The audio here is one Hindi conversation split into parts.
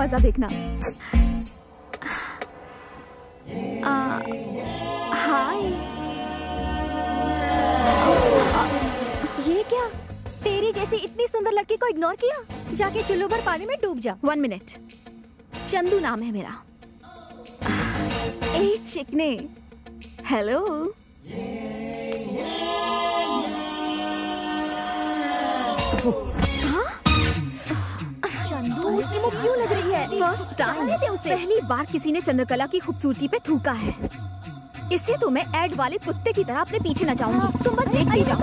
मजा देखना। हाय। ये क्या? तेरी जैसी इतनी सुंदर लड़की को इग्नोर किया? जाके चुल्लू भर पानी में डूब जा। 1 मिनट। चंदू नाम है मेरा। ए चिकने, हेलो। चंदू, उसकी मुंह क्यों लग रही है? फर्स्ट टाइम पहली बार किसी ने चंद्रकला की खूबसूरती पे थूका है। इससे तो मैं एड वाले कुत्ते की तरह अपने पीछे न जाऊंगी। तुम बस देखते जाओ।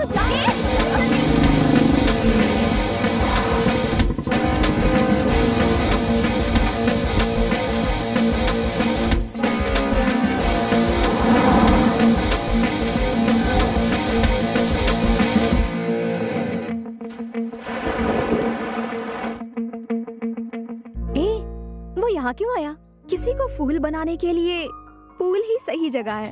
यहाँ क्यों आया? किसी को फूल बनाने के लिए पूल ही सही जगह है।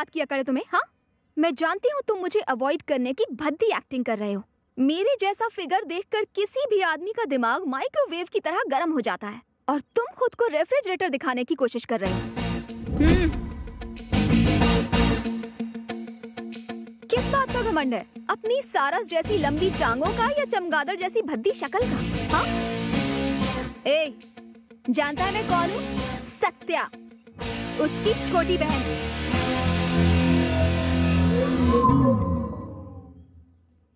किया करे तुम्हें? हाँ, मैं जानती हूँ तुम मुझे अवॉइड करने की भद्दी एक्टिंग कर रहे हो। मेरे जैसा फिगर देखकर किसी भी आदमी का दिमाग माइक्रोवेव की तरह गर्म हो जाता है और तुम खुद को रेफ्रिजरेटर दिखाने की कोशिश कर रहे हो। किस बात का घमंड है? अपनी सारस जैसी लंबी टांगों का या चमगादड़ जैसी भद्दी शक्ल का? हाँ? ए, जानता है मैं कौन हूँ? सत्या, उसकी छोटी बहन।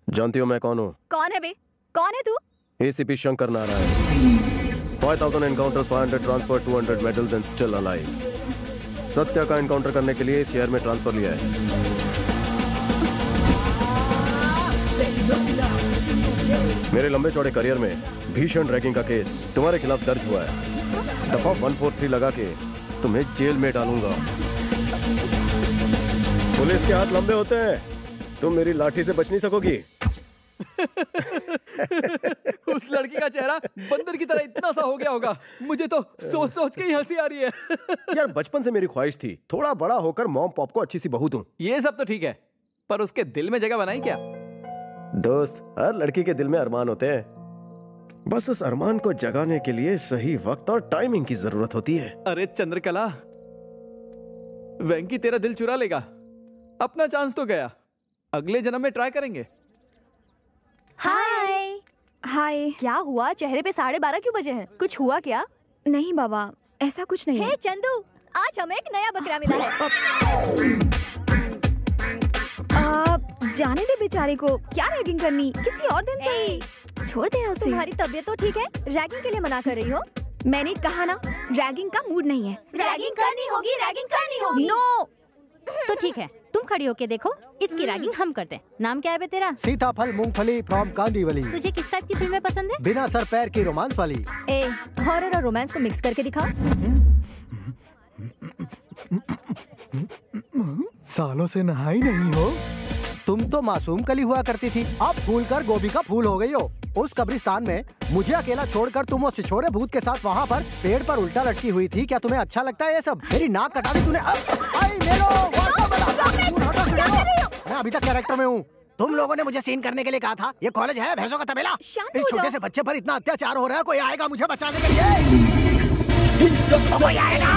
जानती हो मैं कौन हूँ? कौन है बे? कौन है तू? ACP Shankar Narayan. 5000 encounters, 500 transfer, 200 medals and still alive। Satya का एनकाउंटर करने के लिए इस शहर में ट्रांसफर लिया है। मेरे लंबे चौड़े करियर में भीषण रैगिंग का केस तुम्हारे खिलाफ दर्ज हुआ है। दफा 143 लगा के तुम्हें जेल में डालूंगा। पुलिस के हाथ लंबे होते हैं, तुम मेरी लाठी से बच नहीं सकोगी। उस लड़की का चेहरा बंदर की तरह इतना सा हो गया होगा, मुझे तो सोच सोच के ही हंसी आ रही है। यार बचपन से मेरी ख्वाहिश थी थोड़ा बड़ा होकर मॉम पॉप को अच्छी सी बहू दूं। ये सब तो ठीक है, पर उसके दिल में जगह बनाई क्या? दोस्त, हर लड़की के दिल में अरमान होते हैं, बस उस अरमान को जगाने के लिए सही वक्त और टाइमिंग की जरूरत होती है। अरे चंद्रकला, वेंकी तेरा दिल चुरा लेगा। अपना चांस तो गया, अगले जन्म में ट्राई करेंगे। हाय हाय। क्या हुआ? चेहरे पे 12:30 क्यों बजे हैं? कुछ हुआ क्या? नहीं बाबा, ऐसा कुछ नहीं है। हे चंदू, आज हमें एक नया बकरा मिला है। जाने दे बेचारे को, क्या रैगिंग करनी? किसी और दिन से छोड़ देना उसे। तुम्हारी तबीयत तो ठीक है, रैगिंग के लिए मना कर रही हो? मैंने कहा ना, रैगिंग का मूड नहीं है। रैगिंग करनी होगी, रैगिंग करनी होगी। नो। तो ठीक है, तुम खड़ी होके देखो, इसकी रैगिंग हम करते हैं। नाम क्या है बे तेरा? सीताफल मूंगफली फ्रॉम कांदीवली। तुझे किस टाइप की फिल्में पसंद है? बिना सर पैर की रोमांस वाली। ए, हॉरर और रोमांस को मिक्स करके दिखा। सालों से नहाई नहीं हो? तुम तो मासूम कली हुआ करती थी, अब फूल कर गोभी का फूल हो गई हो। उस कब्रिस्तान में मुझे अकेला छोड़कर तुम उस छिछोरे भूत के साथ वहाँ पर पेड़ पर उल्टा लटकी हुई थी। क्या तुम्हें अच्छा लगता है ये सब? मेरी नाक कटा दी तूने। मैं अभी तक कैरेक्टर में हूँ। तुम लोगों ने मुझे सीन करने के लिए कहा था। ये कॉलेज है भैंसों का तबेला? इस छोटे से बच्चे पर इतना अत्याचार हो रहा है, कोई आएगा मुझे बचाने के लिए? कोई आएगा?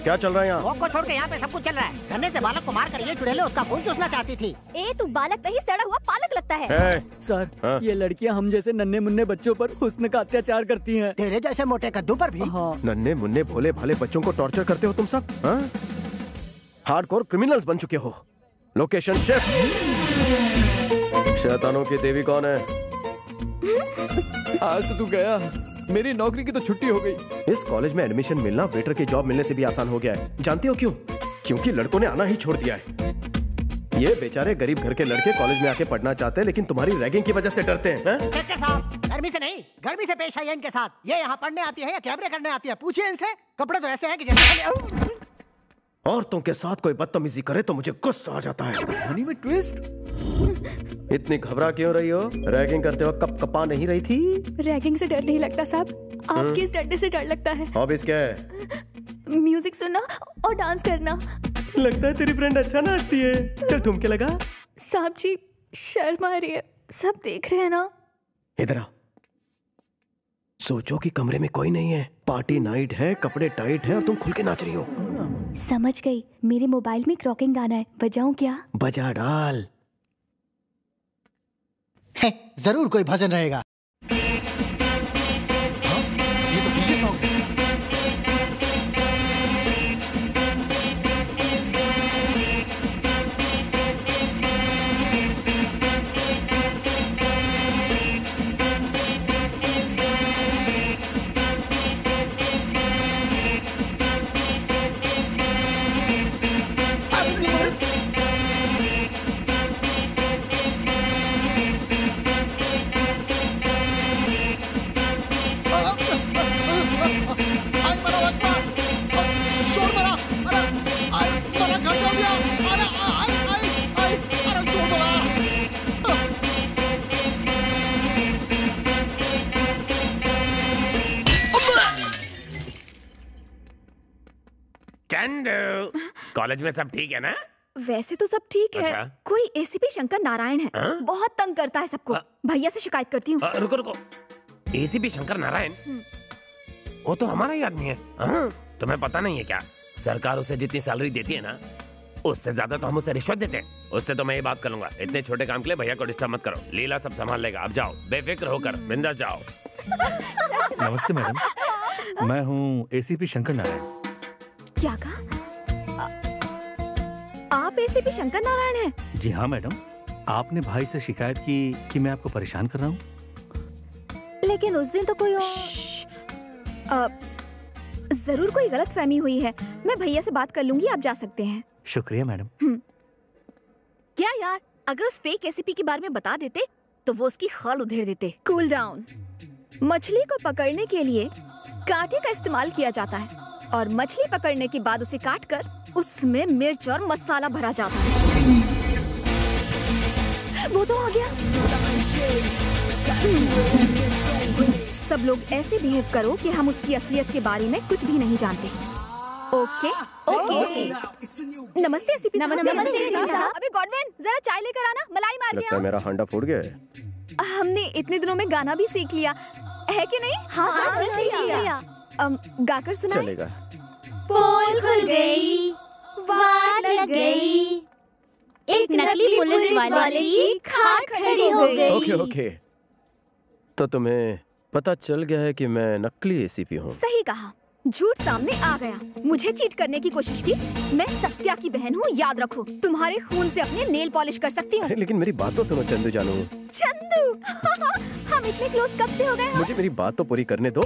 क्या चल रहा है यहाँ? को छोड़ के यहाँ पे सब कुछ चल रहा है। गन्ने से बालक को मार कर ये चुड़ैल उसका खून चूसना चाहती थी। ए, तू बालक नहीं, सड़ा हुआ पालक लगता है। सर, हाँ? ये लड़कियाँ हम जैसे नन्हे मुन्ने बच्चों पर हुस्न का अत्याचार करती हैं। तेरे जैसे मोटे कद्दू पर भी? हाँ। नन्हे मुन्ने भोले भाले बच्चों को टॉर्चर करते हो तुम सब? हार्डकोर क्रिमिनल्स बन चुके हो। Location shift. शैतानों की देवी कौन है? आज तो तू गया, मेरी नौकरी की तो छुट्टी हो गई। इस कॉलेज में एडमिशन मिलना वेटर की जॉब मिलने से भी आसान हो गया है। जानती हो क्यों? क्योंकि लड़कों ने आना ही छोड़ दिया है। ये बेचारे गरीब घर के लड़के कॉलेज में आके पढ़ना चाहते हैं, लेकिन तुम्हारी रैगिंग की वजह से डरते हैं। इंस्पेक्टर साहब, गर्मी से नहीं, गर्मी से पेश आई है इनके साथ। ये यहाँ पढ़ने आती है या कैमरे करने आती है? पूछिए इनसे। कपड़े तो ऐसे हैं कि जैसे औरतों के साथ कोई बदतमीजी करे तो मुझे गुस्सा आ जाता है। कहानी में ट्विस्ट। इतनी घबरा क्यों रही हो? रैगिंग करते वक्त कप कपा नहीं रही थी? रैगिंग से डर नहीं लगता साहब, आपके इस डंडे से डर लगता है। हॉबीज क्या है? म्यूजिक सुनना और डांस करना। लगता है तेरी फ्रेंड अच्छा नाचती है। चल ठुमके लगा। साहब जी शर्म आ रही है, सब देख रहे हैं ना। इधर आओ। सोचो कि कमरे में कोई नहीं है, पार्टी नाइट है, कपड़े टाइट है और तुम खुल के नाच रही हो। समझ गई, मेरे मोबाइल में एक रॉकिंग गाना है, बजाऊं क्या? बजा डाल। जरूर कोई भजन रहेगा। ये तो डीजे सॉन्ग है। चंदू, कॉलेज में सब ठीक है ना? वैसे तो सब ठीक है। अच्छा? कोई एसीपी शंकर नारायण है, बहुत तंग करता है सबको। भैया से शिकायत करती हूँ। रुको रुको, एसीपी शंकर नारायण? वो तो हमारा ही आदमी है। तुम्हें पता नहीं है क्या? सरकार उसे जितनी सैलरी देती है ना, उससे ज्यादा तो हम उसे रिश्वत देते हैं। उससे तो मैं ये बात कर लूंगा। इतने छोटे काम के लिए भैया को डिस्टर्ब मत करो। लीला सब संभाल लेगा। अब जाओ, बेफिक्र होकर बिंदास जाओ। नमस्ते मैडम, मैं हूँ एसीपी शंकर नारायण। क्या कहा? आप एसीपी शंकर नारायण हैं? जी हाँ मैडम, आपने भाई से शिकायत की कि मैं आपको परेशान कर रहा हूँ। लेकिन उस दिन तो कोई जरूर कोई गलतफहमी हुई है। मैं भैया से बात कर लूंगी, आप जा सकते हैं। शुक्रिया मैडम। क्या यार, अगर उस फेक एसीपी के बारे में बता देते तो वो उसकी खाल उधेड़ देते। Cool down. मछली को पकड़ने के लिए कांटे का इस्तेमाल किया जाता है और मछली पकड़ने के बाद उसे काटकर उसमें मिर्च और मसाला भरा जाता है। वो तो आ गया। सब लोग ऐसे बिहेव करो कि हम उसकी असलियत के बारे में कुछ भी नहीं जानते। Okay okay. नमस्ते एसीपी साहब। नमस्ते साहब। अबे गॉडविन, जरा चाय लेकर आना, मलाई मार लगता है मेरा हांडा फूट गया है। हमने इतने दिनों में गाना भी सीख लिया है कि नहीं? हाँ सीख लिया। गाकर सुनाए? चलेगा। पोल खुल गई, वाट लग गई, एक नकली पुलिस वाले की खाट खड़ी हो गई। ओके ओके, तो तुम्हें पता चल गया है कि मैं नकली एसीपी हूँ। सही कहा, झूठ सामने आ गया। मुझे चीट करने की कोशिश की। मैं सत्या की बहन हूँ, याद रखो। तुम्हारे खून से अपने नेल पॉलिश कर सकती हूँ। लेकिन मेरी बात तो सुनो चंदू जानू। चंदू हम इतने क्लोज कब से हो गए? मुझे मेरी बात तो पूरी करने दो।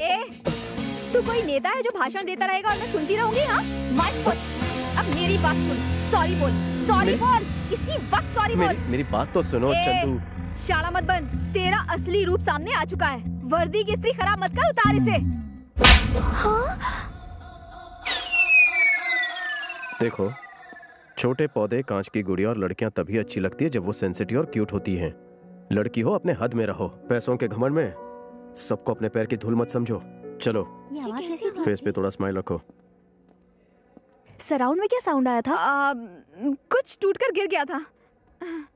तू कोई नेता है जो भाषण देता रहेगा और मैं सुनती रहूंगी? हाँ माय फुट। अब मेरी बात सुन। सॉरी बोल, सॉरी बोल, इसी वक्त सॉरी बोल। मेरी बात तो सुनो चंदू। शाला मत बंद, तेरा असली रूप सामने आ चुका है। वर्दी की इस्त्री खराब मत कर, उतार इसे। हाँ? देखो, छोटे पौधे, कांच की गुड़िया और लड़कियां तभी अच्छी लगती है जब वो सेंसिटिव और क्यूट होती हैं। लड़की हो अपने हद में रहो, पैसों के घमंड में सबको अपने पैर की धूल मत समझो। चलो फेस पे थोड़ा स्माइल रखो। सराउंड में क्या साउंड आया था? कुछ टूटकर गिर गया था।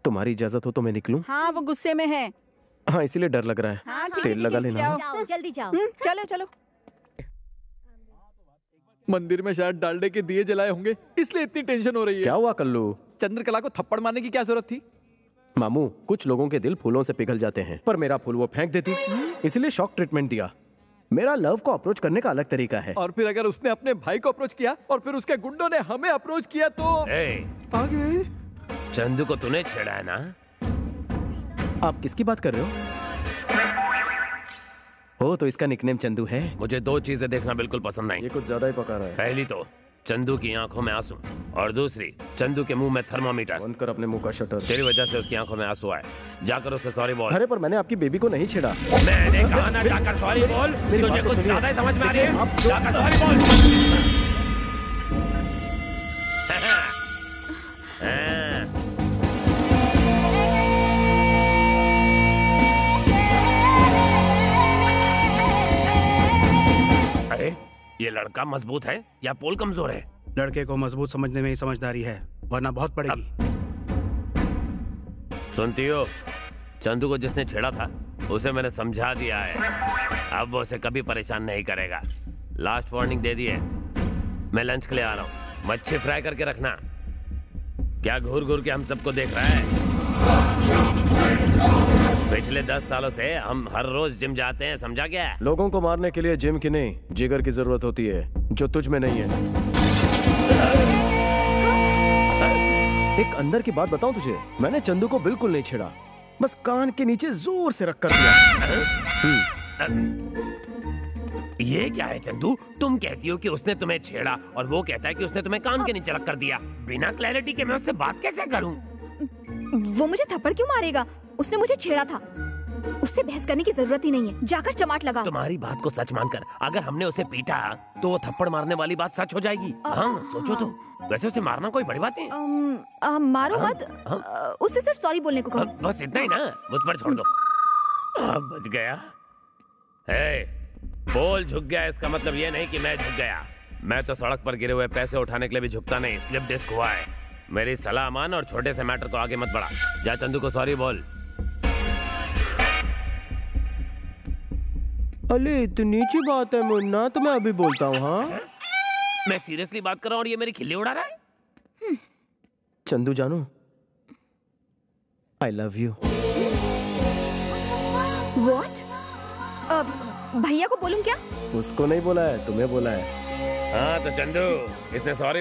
तुम्हारी इजाजत हो तो मैं निकलूं? हाँ वो गुस्से में है। हाँ इसीलिए डर लग रहा है। हाँ, तेल लगा लेना। जाओ जल्दी जाओ। चलो चलो। मंदिर में शायद डालडे के दिए जलाए होंगे, इसलिए इतनी टेंशन हो रही है। क्या हुआ कल्लू? चंद्रकला को थप्पड़ मारने की क्या जरूरत थी? मामू, कुछ लोगों के दिल फूलों से पिघल जाते हैं, पर मेरा फूल वो फेंक देती, इसलिए शॉक ट्रीटमेंट दिया। मेरा लव को अप्रोच करने का अलग तरीका है। और फिर अगर उसने अपने भाई को अप्रोच किया और फिर उसके गुंडों ने हमें अप्रोच किया तो आगे चंदू को तूने छेड़ा है ना? आप किसकी बात कर रहे हो? तो इसका निकनेम चंदू है। मुझे दो चीजें देखना बिल्कुल पसंद नहीं। ये कुछ ज्यादा ही पका रहा है। पहली तो चंदू की आंखों में आंसू और दूसरी चंदू के मुंह में थर्मामीटर। बंद कर अपने मुंह का शटर। तेरी वजह से उसकी आंखों में आंसू आए। जाकर उससे सॉरी बोल। अरे पर मैंने आपकी बेबी को नहीं छेड़ा। मैंने कहा ना जाकर सॉरी बोल। तुझे कुछ ज्यादा ही समझ में आ रही है। जाकर सॉरी बोल। अरे ये लड़का मजबूत है या पोल कमजोर है? लड़के को मजबूत समझने में ही समझदारी है, वरना बहुत पड़ेगी। सुनती हो, चंदू को जिसने छेड़ा था उसे मैंने समझा दिया है। अब वो उसे कभी परेशान नहीं करेगा। लास्ट वार्निंग दे दी है। मैं लंच के लिए आ रहा हूँ। मच्छी फ्राई करके रखना। क्या घूर घूर के हम सबको देख रहा है? पिछले 10 सालों से हम हर रोज जिम जाते हैं, समझा क्या? लोगों को मारने के लिए जिम की नहीं, जिगर की जरूरत होती है, जो तुझ में नहीं है। एक अंदर की बात बताऊं तुझे, मैंने चंदू को बिल्कुल नहीं छेड़ा, बस कान के नीचे जोर से रख कर दिया। ये क्या है चंदू? तुम कहती हो कि उसने तुम्हें छेड़ा और वो कहता है कि उसने तुम्हें कान के नीचे रख कर दिया। बिना क्लैरिटी के मैं उससे बात कैसे करूं? वो मुझे थप्पड़ क्यों मारेगा? उसने मुझे छेड़ा था। उससे बहस करने की जरूरत ही नहीं है। जाकर चमाट लगाओ। तुम्हारी बात को सच मानकर अगर हमने उसे पीटा तो वो थप्पड़ मारने वाली बात सच हो जाएगी। हाँ, सोचो तो। वैसे उसे मारना कोई बड़ी बात नहीं। मारो मत। उससे सिर्फ सॉरी बोलने को कहो। बस इतना ही ना, मुझ पर छोड़ दो। बच गया। पोल झुक गया, इसका मतलब ये नहीं कि मैं झुक गया। मैं तो सड़क पर गिरे हुए पैसे उठाने के लिए भी झुकता नहीं। स्लिप डिस्क हुआ है। मेरी सलाह मान और छोटे से मैटर को आगे मत बढ़ा। जा चंदू को सॉरी बोल। अरे इतनी सी बात है मुन्ना, तो मैं अभी बोलता हूँ। हाँ, मैं सीरियसली बात कर रहा हूँ और ये मेरी खिल्ली उड़ा रहा है। चंदू जानू, आई लव यू। व्हाट? भैया को बोलूं क्या? उसको नहीं बोला है, तुम्हें बोला है। हाँ तो चंदू, इसने सॉरी